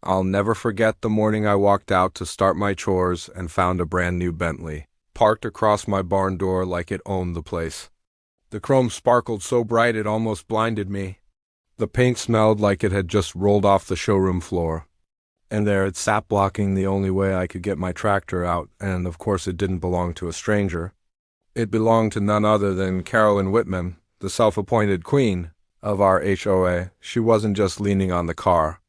I'll never forget the morning I walked out to start my chores and found a brand new Bentley, parked across my barn door like it owned the place. The chrome sparkled so bright it almost blinded me. The paint smelled like it had just rolled off the showroom floor. And there it sat blocking the only way I could get my tractor out, and of course it didn't belong to a stranger. It belonged to none other than Carolyn Whitman, the self-appointed queen of our HOA. She wasn't just leaning on the car.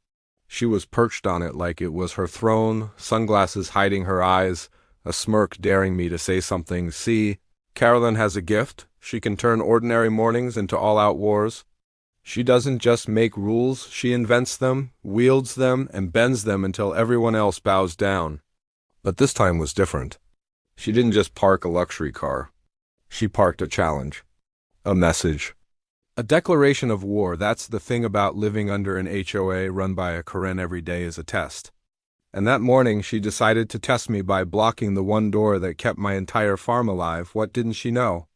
She was perched on it like it was her throne, sunglasses hiding her eyes, a smirk daring me to say something. See, Carolyn has a gift. She can turn ordinary mornings into all-out wars. She doesn't just make rules, she invents them, wields them, and bends them until everyone else bows down. But this time was different. She didn't just park a luxury car. She parked a challenge. A message. A declaration of war. That's the thing about living under an HOA run by a Karen every day is a test. And that morning she decided to test me by blocking the one door that kept my entire farm alive. What didn't she know?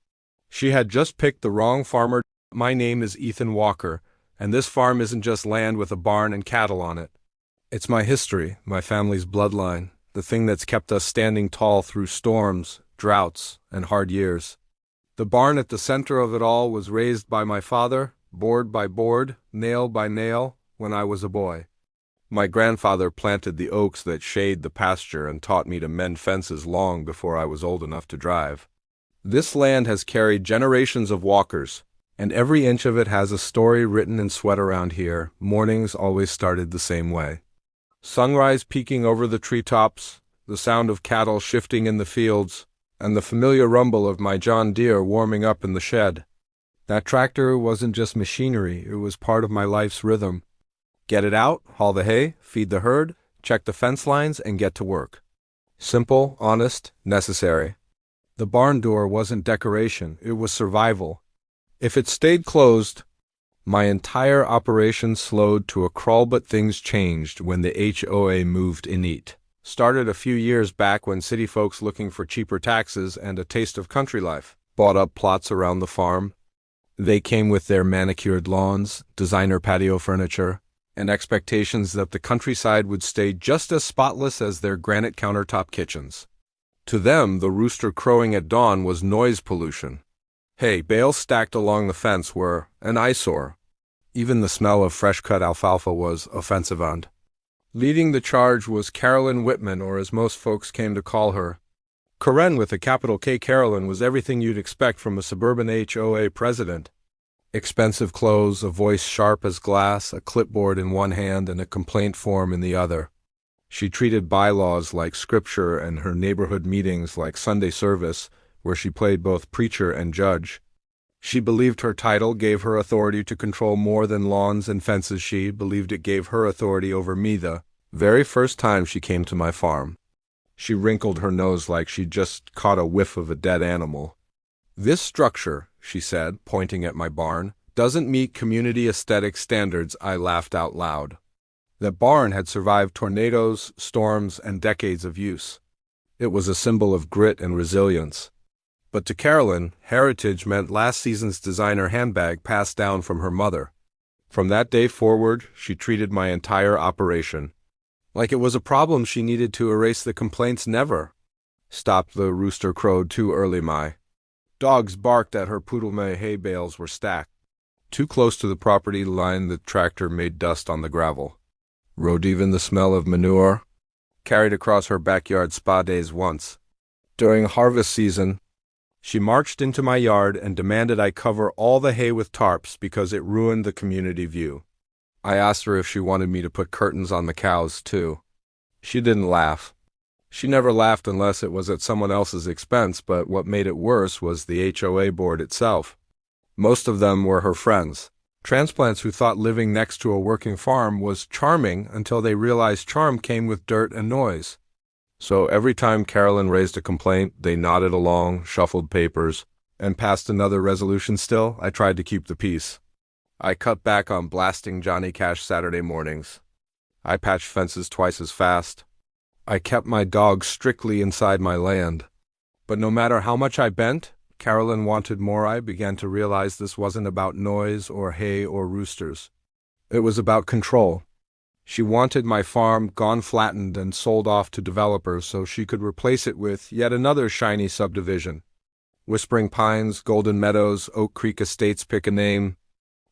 She had just picked the wrong farmer. My name is Ethan Walker, and this farm isn't just land with a barn and cattle on it. It's my history, my family's bloodline, the thing that's kept us standing tall through storms, droughts, and hard years. The barn at the center of it all was raised by my father, board by board, nail by nail, when I was a boy. My grandfather planted the oaks that shade the pasture and taught me to mend fences long before I was old enough to drive. This land has carried generations of walkers, and every inch of it has a story written in sweat around here. Mornings always started the same way. Sunrise peeking over the treetops, the sound of cattle shifting in the fields, and the familiar rumble of my John Deere warming up in the shed. That tractor wasn't just machinery, it was part of my life's rhythm. Get it out, haul the hay, feed the herd, check the fence lines, and get to work. Simple, honest, necessary. The barn door wasn't decoration, it was survival. If it stayed closed, my entire operation slowed to a crawl, but things changed when the HOA moved in. Started a few years back when city folks looking for cheaper taxes and a taste of country life bought up plots around the farm. They came with their manicured lawns, designer patio furniture, and expectations that the countryside would stay just as spotless as their granite countertop kitchens. To them, the rooster crowing at dawn was noise pollution. Hay bales stacked along the fence were an eyesore. Even the smell of fresh-cut alfalfa was offensive. And leading the charge was Carolyn Whitman, or as most folks came to call her, Karen with a capital K. Carolyn was everything you'd expect from a suburban HOA president. Expensive clothes, a voice sharp as glass, a clipboard in one hand and a complaint form in the other. She treated bylaws like scripture and her neighborhood meetings like Sunday service, where she played both preacher and judge. She believed her title gave her authority to control more than lawns and fences. She believed it gave her authority over me the very first time she came to my farm. She wrinkled her nose like she'd just caught a whiff of a dead animal. This structure, she said, pointing at my barn, doesn't meet community aesthetic standards. I laughed out loud. That barn had survived tornadoes, storms, and decades of use. It was a symbol of grit and resilience. But to Carolyn, heritage meant last season's designer handbag passed down from her mother. From that day forward, she treated my entire operation like it was a problem she needed to erase. The complaints never stopped. The rooster crowed too early. My dogs barked at her poodle. My hay bales were stacked too close to the property line. The tractor made dust on the gravel. Rode even the smell of manure carried across her backyard. Spa days once. During harvest season, she marched into my yard and demanded I cover all the hay with tarps because it ruined the community view. I asked her if she wanted me to put curtains on the cows, too. She didn't laugh. She never laughed unless it was at someone else's expense, but what made it worse was the HOA board itself. Most of them were her friends, transplants who thought living next to a working farm was charming until they realized charm came with dirt and noise. So every time Carolyn raised a complaint, they nodded along, shuffled papers, and passed another resolution. Still, I tried to keep the peace. I cut back on blasting Johnny Cash Saturday mornings. I patched fences twice as fast. I kept my dogs strictly inside my land. But no matter how much I bent, Carolyn wanted more. I began to realize this wasn't about noise or hay or roosters. It was about control. She wanted my farm gone flattened and sold off to developers so she could replace it with yet another shiny subdivision. Whispering Pines, Golden Meadows, Oak Creek Estates, pick a name.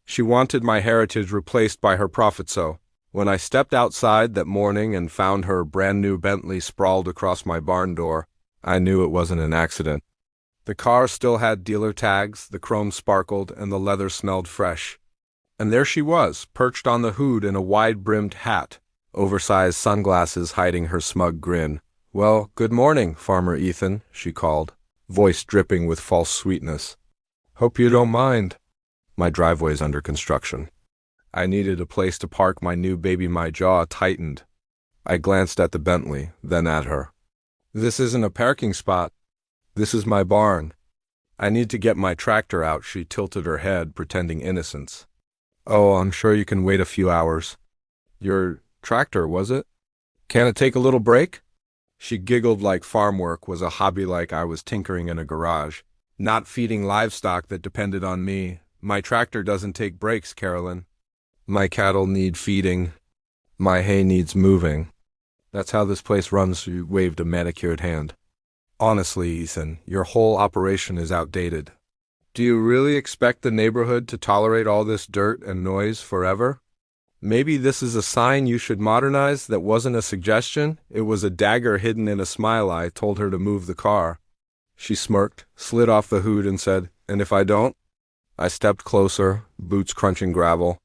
She wanted my heritage replaced by her profit. So when I stepped outside that morning and found her brand new Bentley sprawled across my barn door, I knew it wasn't an accident. The car still had dealer tags, the chrome sparkled, and the leather smelled fresh. And there she was, perched on the hood in a wide-brimmed hat, oversized sunglasses hiding her smug grin. "Well, good morning, Farmer Ethan," she called, voice dripping with false sweetness. "Hope you don't mind. My driveway's under construction." I needed a place to park my new baby. My jaw tightened. I glanced at the Bentley, then at her. "This isn't a parking spot. This is my barn. I need to get my tractor out." She tilted her head, pretending innocence. "Oh, I'm sure you can wait a few hours." "Your tractor, was it? Can't it take a little break?" She giggled like farm work was a hobby, like I was tinkering in a garage, not feeding livestock that depended on me. "My tractor doesn't take breaks, Carolyn. My cattle need feeding. My hay needs moving. That's how this place runs." She waved a manicured hand. "Honestly, Ethan, your whole operation is outdated. Do you really expect the neighborhood to tolerate all this dirt and noise forever? Maybe this is a sign you should modernize." That wasn't a suggestion. It was a dagger hidden in a smile. I told her to move the car. She smirked, slid off the hood, and said, "And if I don't?" I stepped closer, boots crunching gravel.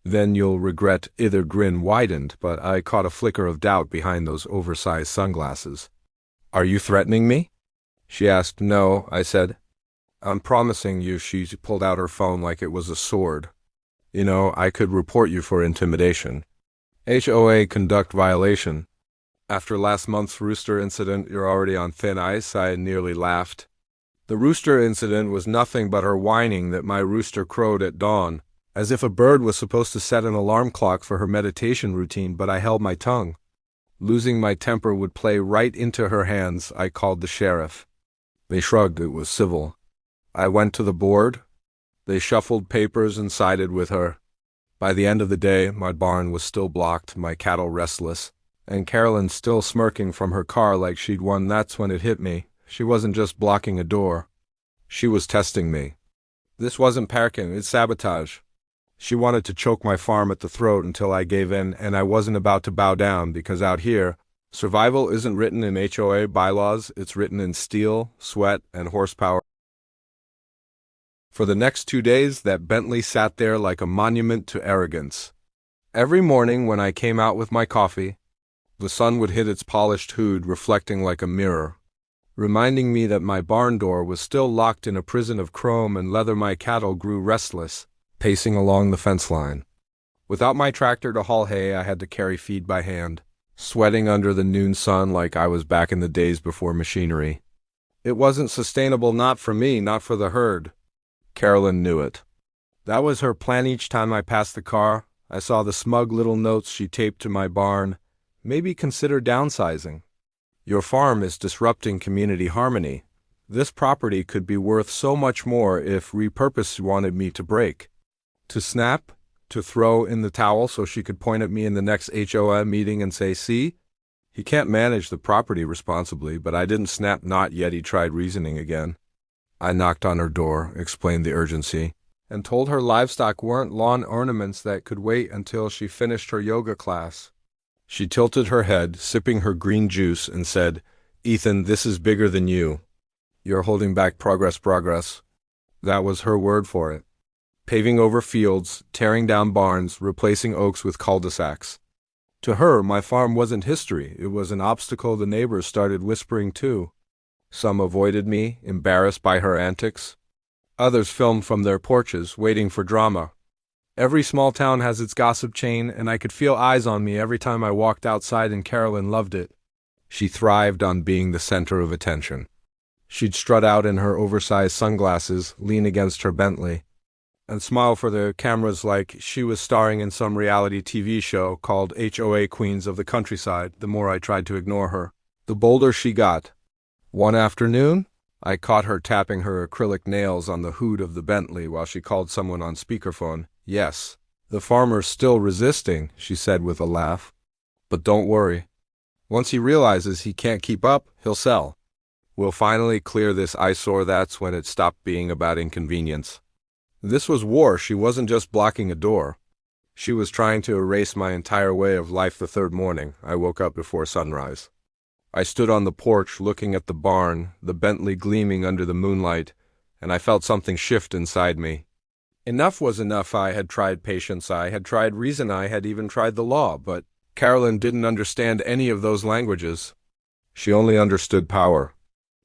"Then you'll regret." Either grin widened, but I caught a flicker of doubt behind those oversized sunglasses. "Are you threatening me?" she asked. "No," I said. "I'm promising you." She pulled out her phone like it was a sword. "You know, I could report you for intimidation. HOA conduct violation. After last month's rooster incident, you're already on thin ice." I nearly laughed. The rooster incident was nothing but her whining that my rooster crowed at dawn, as if a bird was supposed to set an alarm clock for her meditation routine, but I held my tongue. Losing my temper would play right into her hands. I called the sheriff. They shrugged. It was civil. I went to the board. They shuffled papers and sided with her. By the end of the day, my barn was still blocked, my cattle restless, and Carolyn still smirking from her car like she'd won. That's when it hit me. She wasn't just blocking a door. She was testing me. This wasn't parking, it's sabotage. She wanted to choke my farm at the throat until I gave in, and I wasn't about to bow down, because out here, survival isn't written in HOA bylaws, it's written in steel, sweat, and horsepower. For the next 2 days, that Bentley sat there like a monument to arrogance. Every morning when I came out with my coffee, the sun would hit its polished hood, reflecting like a mirror, reminding me that my barn door was still locked in a prison of chrome and leather. My cattle grew restless, pacing along the fence line. Without my tractor to haul hay, I had to carry feed by hand, sweating under the noon sun like I was back in the days before machinery. It wasn't sustainable, not for me, not for the herd. Carolyn knew it. That was her plan. Each time I passed the car, I saw the smug little notes she taped to my barn. "Maybe consider downsizing. Your farm is disrupting community harmony. This property could be worth so much more if repurposed." Wanted me to break, to snap, to throw in the towel so she could point at me in the next HOA meeting and say, "See, he can't manage the property responsibly." But I didn't snap. Not yet. He tried reasoning again. I knocked on her door, explained the urgency, and told her livestock weren't lawn ornaments that could wait until she finished her yoga class. She tilted her head, sipping her green juice, and said, "Ethan, this is bigger than you. You're holding back progress." Progress. That was her word for it. Paving over fields, tearing down barns, replacing oaks with cul-de-sacs. To her, my farm wasn't history. It was an obstacle. The neighbors started whispering too. Some avoided me, embarrassed by her antics. Others filmed from their porches, waiting for drama. Every small town has its gossip chain, and I could feel eyes on me every time I walked outside, and Carolyn loved it. She thrived on being the center of attention. She'd strut out in her oversized sunglasses, lean against her Bentley, and smile for the cameras like she was starring in some reality TV show called HOA Queens of the Countryside. The more I tried to ignore her, the bolder she got. One afternoon, I caught her tapping her acrylic nails on the hood of the Bentley while she called someone on speakerphone. Yes, The farmer's still resisting, she said with a laugh. But don't worry. Once he realizes he can't keep up, he'll sell. We'll finally clear this eyesore. That's when it stopped being about inconvenience. This was war. She wasn't just blocking a door. She was trying to erase my entire way of life. The third morning, I woke up before sunrise. I stood on the porch looking at the barn, the Bentley gleaming under the moonlight, and I felt something shift inside me. Enough was enough. I had tried patience, I had tried reason, I had even tried the law, but Carolyn didn't understand any of those languages. She only understood power.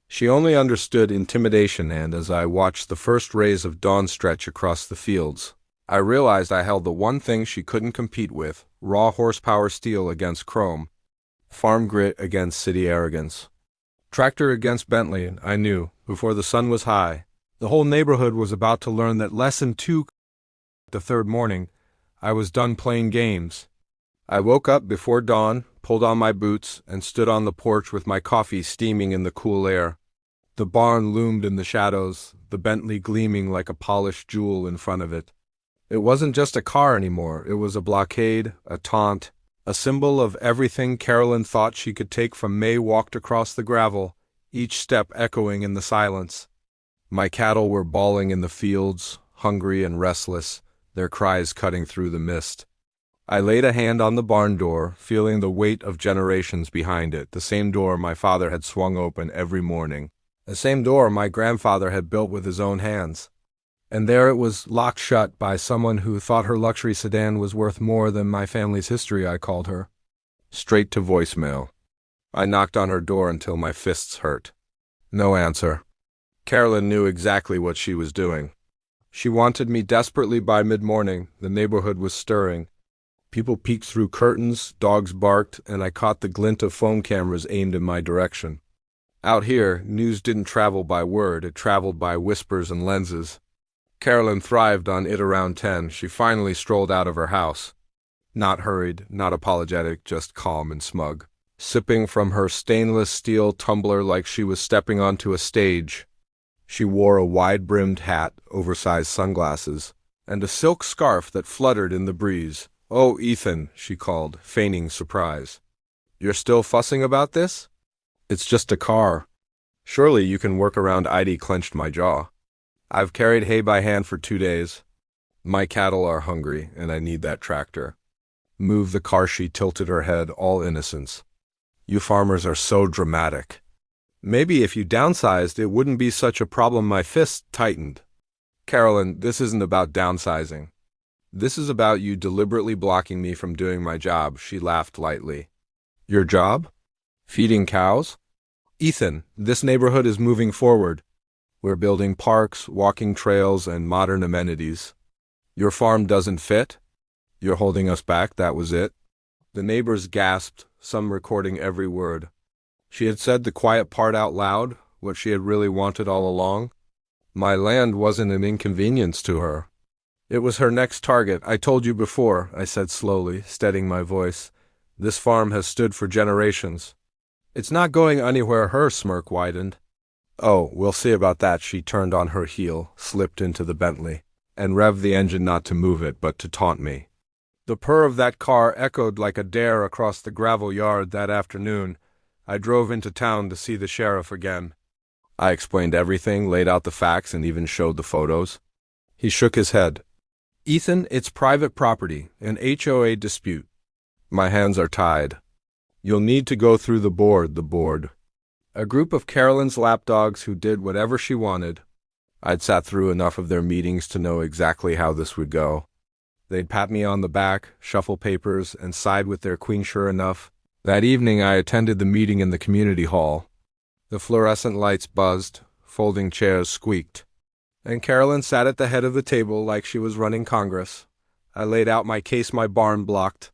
She only understood intimidation, and as I watched the first rays of dawn stretch across the fields, I realized I held the one thing she couldn't compete with: raw horsepower steel against chrome, farm grit against city arrogance. Tractor against Bentley, I knew, before the sun was high. The whole neighborhood was about to learn that lesson 2. The third morning, I was done playing games. I woke up before dawn, pulled on my boots, and stood on the porch with my coffee steaming in the cool air. The barn loomed in the shadows, the Bentley gleaming like a polished jewel in front of it. It wasn't just a car anymore. It was a blockade, a taunt, a symbol of everything Carolyn thought she could take from. May walked across the gravel, each step echoing in the silence. My cattle were bawling in the fields, hungry and restless, their cries cutting through the mist. I laid a hand on the barn door, feeling the weight of generations behind it, the same door my father had swung open every morning, the same door my grandfather had built with his own hands. And there it was, locked shut by someone who thought her luxury sedan was worth more than my family's history. I called her. Straight to voicemail. I knocked on her door until my fists hurt. No answer. Carolyn knew exactly what she was doing. She wanted me desperately. By mid-morning, the neighborhood was stirring. People peeked through curtains, dogs barked, and I caught the glint of phone cameras aimed in my direction. Out here, news didn't travel by word, it traveled by whispers and lenses. Carolyn thrived on it. Around 10, she finally strolled out of her house. Not hurried, not apologetic, just calm and smug, sipping from her stainless steel tumbler like she was stepping onto a stage. She wore a wide-brimmed hat, oversized sunglasses, and a silk scarf that fluttered in the breeze. "Oh, Ethan," she called, feigning surprise. "You're still fussing about this? It's just a car. Surely you can work around." I clenched my jaw. "I've carried hay by hand for 2 days. My cattle are hungry, and I need that tractor." "Move the car." She tilted her head, all innocence. "You farmers are so dramatic. Maybe if you downsized, it wouldn't be such a problem." My fist tightened. "Carolyn, this isn't about downsizing. This is about you deliberately blocking me from doing my job." She laughed lightly. "Your job? Feeding cows?" "Ethan, this neighborhood is moving forward. We're building parks, walking trails, and modern amenities. Your farm doesn't fit? You're holding us back, that was it." The neighbors gasped, some recording every word. She had said the quiet part out loud, what she had really wanted all along. My land wasn't an inconvenience to her. It was her next target. "I told you before," I said slowly, steadying my voice. "This farm has stood for generations. It's not going anywhere." Her smirk widened. "Oh, we'll see about that." She turned on her heel, slipped into the Bentley, and revved the engine, not to move it, but to taunt me. The purr of that car echoed like a dare across the gravel yard. That afternoon, I drove into town to see the sheriff again. I explained everything, laid out the facts, and even showed the photos. He shook his head. "Ethan, it's private property, an HOA dispute. My hands are tied. You'll need to go through the board. A group of Carolyn's lapdogs who did whatever she wanted. I'd sat through enough of their meetings to know exactly how this would go. They'd pat me on the back, shuffle papers, and side with their queen. Sure enough, that evening I attended the meeting in the community hall. The fluorescent lights buzzed, folding chairs squeaked, and Carolyn sat at the head of the table like she was running Congress. I laid out my case: my barn blocked,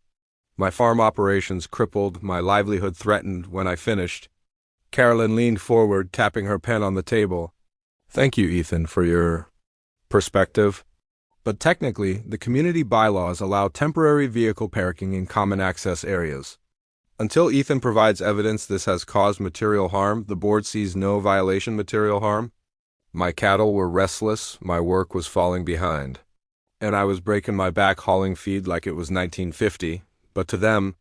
my farm operations crippled, my livelihood threatened. When I finished, Carolyn leaned forward, tapping her pen on the table. "Thank you, Ethan, for your perspective. But technically, the community bylaws allow temporary vehicle parking in common access areas. Until Ethan provides evidence this has caused material harm, the board sees no violation." Material harm? My cattle were restless, my work was falling behind. and I was breaking my back hauling feed like it was 1950, but to them,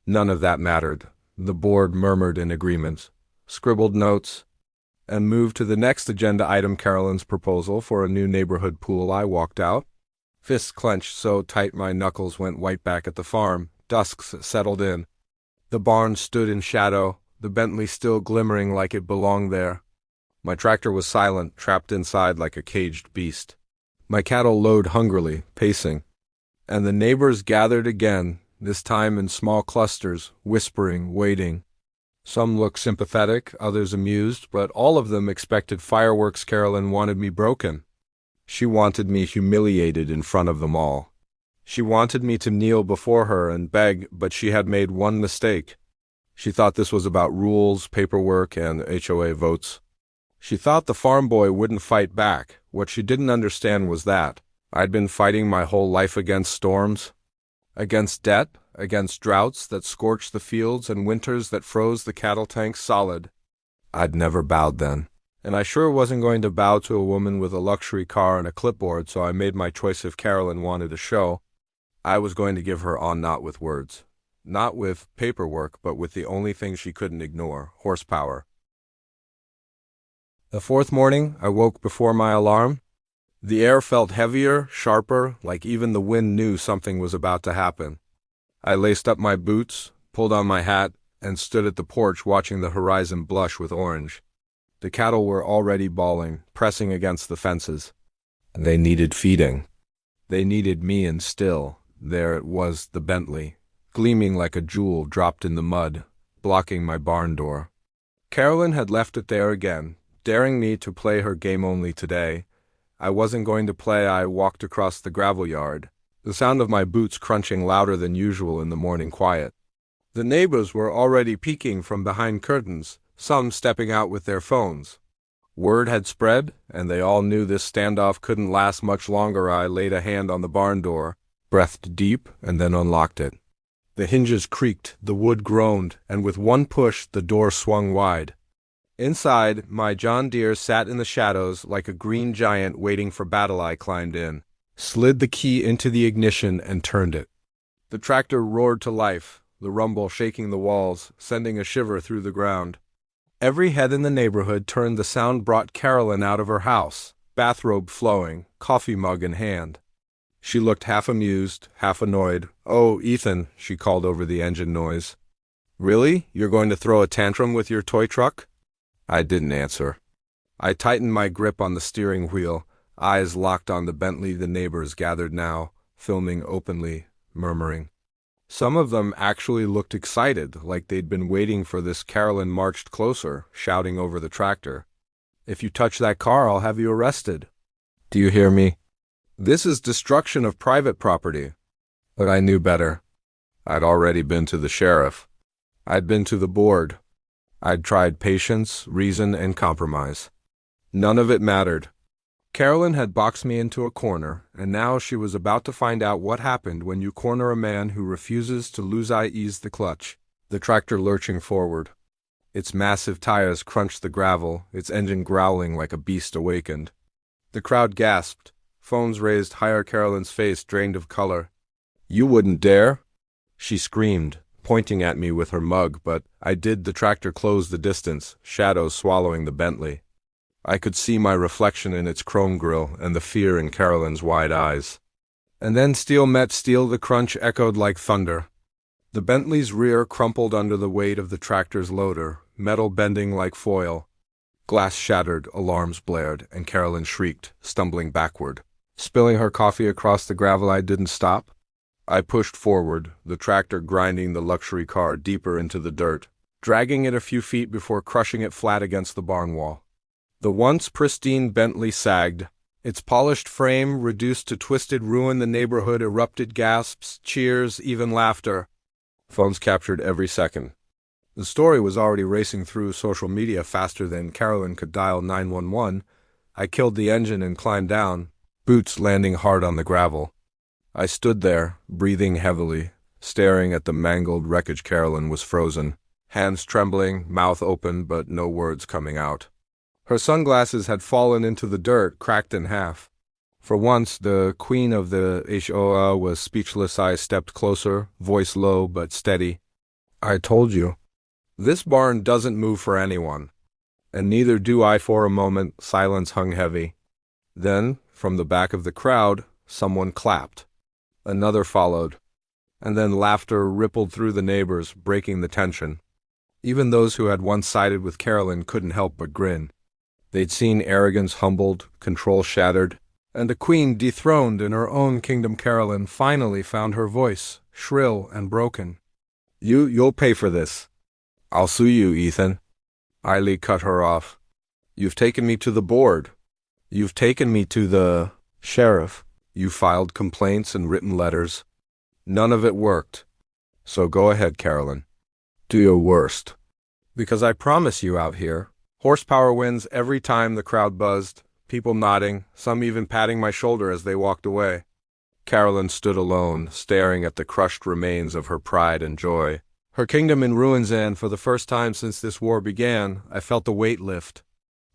none of that mattered. The board murmured in agreement, scribbled notes, and moved to the next agenda item, Carolyn's proposal for a new neighborhood pool. I walked out, fists clenched so tight my knuckles went white. Back at the farm, dusk settled in. The barn stood in shadow, the Bentley still glimmering like it belonged there. My tractor was silent, trapped inside like a caged beast. My cattle lowed hungrily, pacing. And the neighbors gathered again, this time in small clusters, whispering, waiting. Some looked sympathetic, others amused, but all of them expected fireworks. Carolyn wanted me broken. She wanted me humiliated in front of them all. She wanted me to kneel before her and beg, but she had made one mistake. She thought this was about rules, paperwork, and HOA votes. She thought the farm boy wouldn't fight back. What she didn't understand was that I'd been fighting my whole life against storms, against debt, against droughts that scorched the fields and winters that froze the cattle tanks solid. I'd never bowed then, and I sure wasn't going to bow to a woman with a luxury car and a clipboard, so I made my choice. If Carolyn wanted a show, I was going to give her on, not with words, not with paperwork, but with the only thing she couldn't ignore, horsepower. The fourth morning, I woke before my alarm. The air felt heavier, sharper, like even the wind knew something was about to happen. I laced up my boots, pulled on my hat, and stood at the porch watching the horizon blush with orange. The cattle were already bawling, pressing against the fences. They needed feeding. They needed me, and still, there it was, the Bentley, gleaming like a jewel dropped in the mud, blocking my barn door. Carolyn had left it there again, daring me to play her game. Only today I wasn't going to play. I walked across the gravel yard, the sound of my boots crunching louder than usual in the morning quiet. The neighbors were already peeking from behind curtains, some stepping out with their phones. Word had spread, and they all knew this standoff couldn't last much longer. I laid a hand on the barn door, breathed deep, and then unlocked it. The hinges creaked, the wood groaned, and with one push the door swung wide. Inside, my John Deere sat in the shadows like a green giant waiting for battle. I climbed in, slid the key into the ignition, and turned it. The tractor roared to life, the rumble shaking the walls, sending a shiver through the ground. Every head in the neighborhood turned. The sound brought Carolyn out of her house, bathrobe flowing, coffee mug in hand. She looked half amused, half annoyed. "Oh, Ethan," she called over the engine noise. "Really? You're going to throw a tantrum with your toy truck?" I didn't answer. I tightened my grip on the steering wheel, eyes locked on the Bentley. The neighbors gathered now, filming openly, murmuring. Some of them actually looked excited, like they'd been waiting for this. Carolyn marched closer, shouting over the tractor, "If you touch that car, I'll have you arrested. Do you hear me? This is destruction of private property." But I knew better. I'd already been to the sheriff. I'd been to the board. I'd tried patience, reason, and compromise. None of it mattered. Carolyn had boxed me into a corner, and now she was about to find out what happened when you corner a man who refuses to lose. I eased the clutch, the tractor lurching forward. Its massive tires crunched the gravel, its engine growling like a beast awakened. The crowd gasped, phones raised higher. Carolyn's face drained of color. "You wouldn't dare!" she screamed, pointing at me with her mug, but I did. The tractor closed the distance, shadows swallowing the Bentley. I could see my reflection in its chrome grille and the fear in Carolyn's wide eyes. And then steel met steel. The crunch echoed like thunder. The Bentley's rear crumpled under the weight of the tractor's loader, metal bending like foil. Glass shattered, alarms blared, and Carolyn shrieked, stumbling backward, spilling her coffee across the gravel. I didn't stop. I pushed forward, the tractor grinding the luxury car deeper into the dirt, dragging it a few feet before crushing it flat against the barn wall. The once pristine Bentley sagged, its polished frame reduced to twisted ruin. The neighborhood erupted, gasps, cheers, even laughter. Phones captured every second. The story was already racing through social media faster than Carolyn could dial 911. I killed the engine and climbed down, boots landing hard on the gravel. I stood there, breathing heavily, staring at the mangled wreckage. Carolyn was frozen, hands trembling, mouth open, but no words coming out. Her sunglasses had fallen into the dirt, cracked in half. For once, the queen of the HOA was speechless. I stepped closer, voice low but steady. I told you. This barn doesn't move for anyone. And neither do I for a moment. Silence hung heavy. Then, from the back of the crowd, someone clapped. Another followed. And then laughter rippled through the neighbors, breaking the tension. Even those who had once sided with Carolyn couldn't help but grin. They'd seen arrogance humbled, control shattered, and a queen dethroned in her own kingdom. Carolyn finally found her voice, shrill and broken. You'll pay for this. I'll sue you, Ethan. Eiley cut her off. You've taken me to the board. You've taken me to the sheriff. You filed complaints and written letters. None of it worked. So go ahead, Carolyn. Do your worst. Because I promise you out here, horsepower wins every time. The crowd buzzed, people nodding, some even patting my shoulder as they walked away. Carolyn stood alone, staring at the crushed remains of her pride and joy. Her kingdom in ruins, and for the first time since this war began, I felt the weight lift.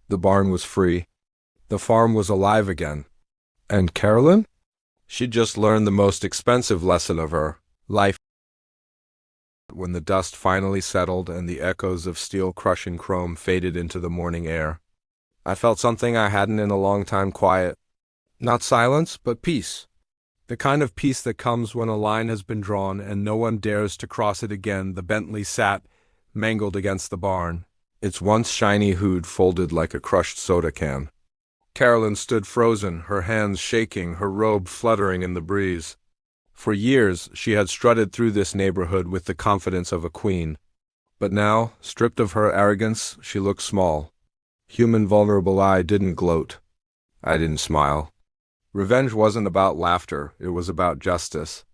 The barn was free. The farm was alive again. And Carolyn? She'd just learned the most expensive lesson of her life. When the dust finally settled and the echoes of steel crushing chrome faded into the morning air, I felt something I hadn't in a long time. Quiet. Not silence, but peace. The kind of peace that comes when a line has been drawn and no one dares to cross it again. The Bentley sat, mangled against the barn, its once shiny hood folded like a crushed soda can. Carolyn stood frozen, her hands shaking, her robe fluttering in the breeze. For years, she had strutted through this neighborhood with the confidence of a queen. But now, stripped of her arrogance, she looked small. Human vulnerable. I didn't gloat. I didn't smile. Revenge wasn't about laughter, it was about justice.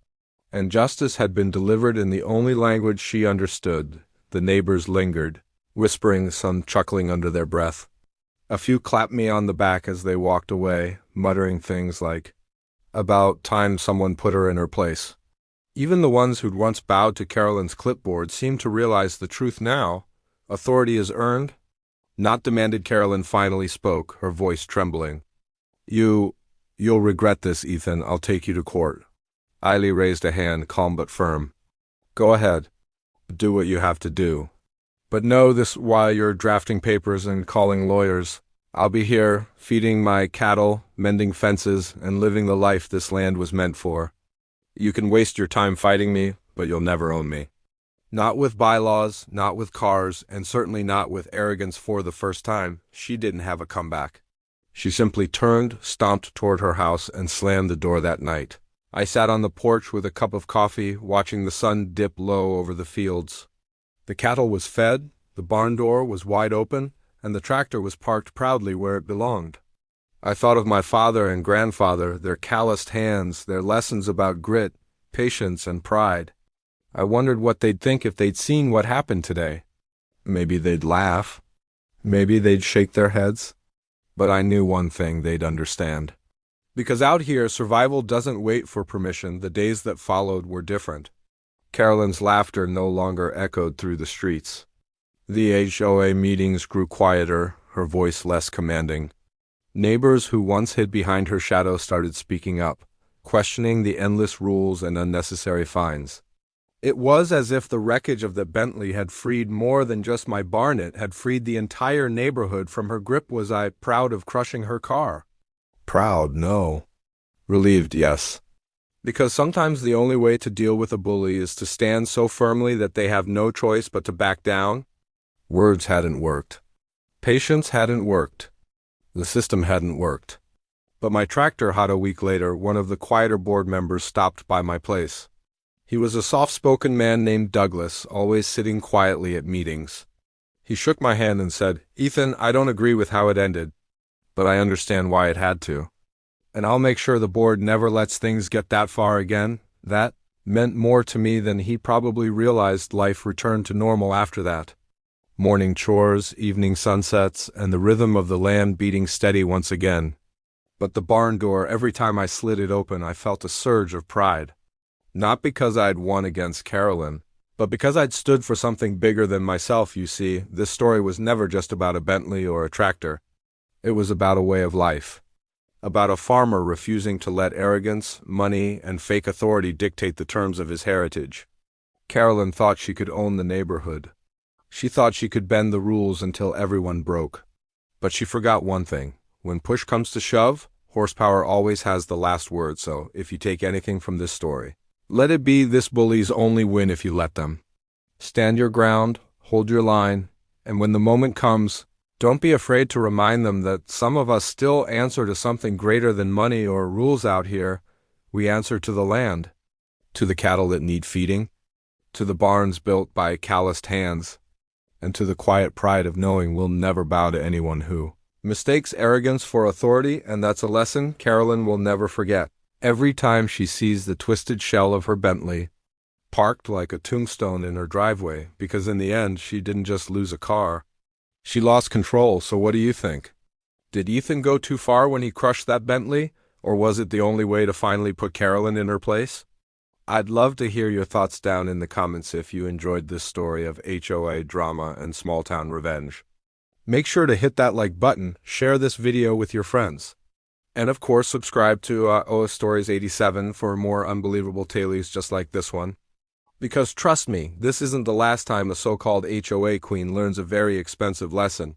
And justice had been delivered in the only language she understood. The neighbors lingered, whispering, some chuckling under their breath. A few clapped me on the back as they walked away, muttering things like, "About time someone put her in her place." Even the ones who'd once bowed to Carolyn's clipboard seemed to realize the truth now. Authority is earned, not demanded. Carolyn finally spoke, her voice trembling. You'll regret this, Ethan. I'll take you to court. Eiley raised a hand, calm but firm. Go ahead. Do what you have to do. But know this while you're drafting papers and calling lawyers. I'll be here, feeding my cattle, mending fences, and living the life this land was meant for. You can waste your time fighting me, but you'll never own me. Not with bylaws, not with cars, and certainly not with arrogance. For the first time, she didn't have a comeback. She simply turned, stomped toward her house, and slammed the door. That night, I sat on the porch with a cup of coffee, watching the sun dip low over the fields. The cattle was fed, the barn door was wide open, and the tractor was parked proudly where it belonged. I thought of my father and grandfather, their calloused hands, their lessons about grit, patience, and pride. I wondered what they'd think if they'd seen what happened today. Maybe they'd laugh. Maybe they'd shake their heads. But I knew one thing: they'd understand. Because out here, survival doesn't wait for permission. The days that followed were different. Carolyn's laughter no longer echoed through the streets. The HOA meetings grew quieter, her voice less commanding. Neighbors who once hid behind her shadow started speaking up, questioning the endless rules and unnecessary fines. It was as if the wreckage of the Bentley had freed more than just my barn. It had freed the entire neighborhood from her grip. Was I proud of crushing her car? Proud, no. Relieved, yes. Because sometimes the only way to deal with a bully is to stand so firmly that they have no choice but to back down. Words hadn't worked. Patience hadn't worked. The system hadn't worked. But my tractor hot. A week later, one of the quieter board members stopped by my place. He was a soft-spoken man named Douglas, always sitting quietly at meetings. He shook my hand and said, "Ethan, I don't agree with how it ended, but I understand why it had to. And I'll make sure the board never lets things get that far again." That meant more to me than he probably realized. Life returned to normal after that. Morning chores, evening sunsets, and the rhythm of the land beating steady once again. But the barn door, every time I slid it open, I felt a surge of pride. Not because I'd won against Carolyn, but because I'd stood for something bigger than myself. You see, this story was never just about a Bentley or a tractor. It was about a way of life. about a farmer refusing to let arrogance, money, and fake authority dictate the terms of his heritage. Carolyn thought she could own the neighborhood. She thought she could bend the rules until everyone broke. But she forgot one thing. When push comes to shove, horsepower always has the last word, so if you take anything from this story, let it be this bullies only win if you let them. Stand your ground, hold your line, and when the moment comes, don't be afraid to remind them that some of us still answer to something greater than money or rules out here. We answer to the land, to the cattle that need feeding, to the barns built by calloused hands, and to the quiet pride of knowing we'll never bow to anyone who mistakes arrogance for authority, and that's a lesson Carolyn will never forget. Every time she sees the twisted shell of her Bentley, parked like a tombstone in her driveway, because in the end she didn't just lose a car, she lost control. So what do you think? Did Ethan go too far when he crushed that Bentley, or was it the only way to finally put Carolyn in her place? I'd love to hear your thoughts down in the comments if you enjoyed this story of HOA drama and small-town revenge. Make sure to hit that like button, share this video with your friends, and of course subscribe to OS Stories 87 for more unbelievable tales just like this one. Because trust me, this isn't the last time a so-called HOA queen learns a very expensive lesson.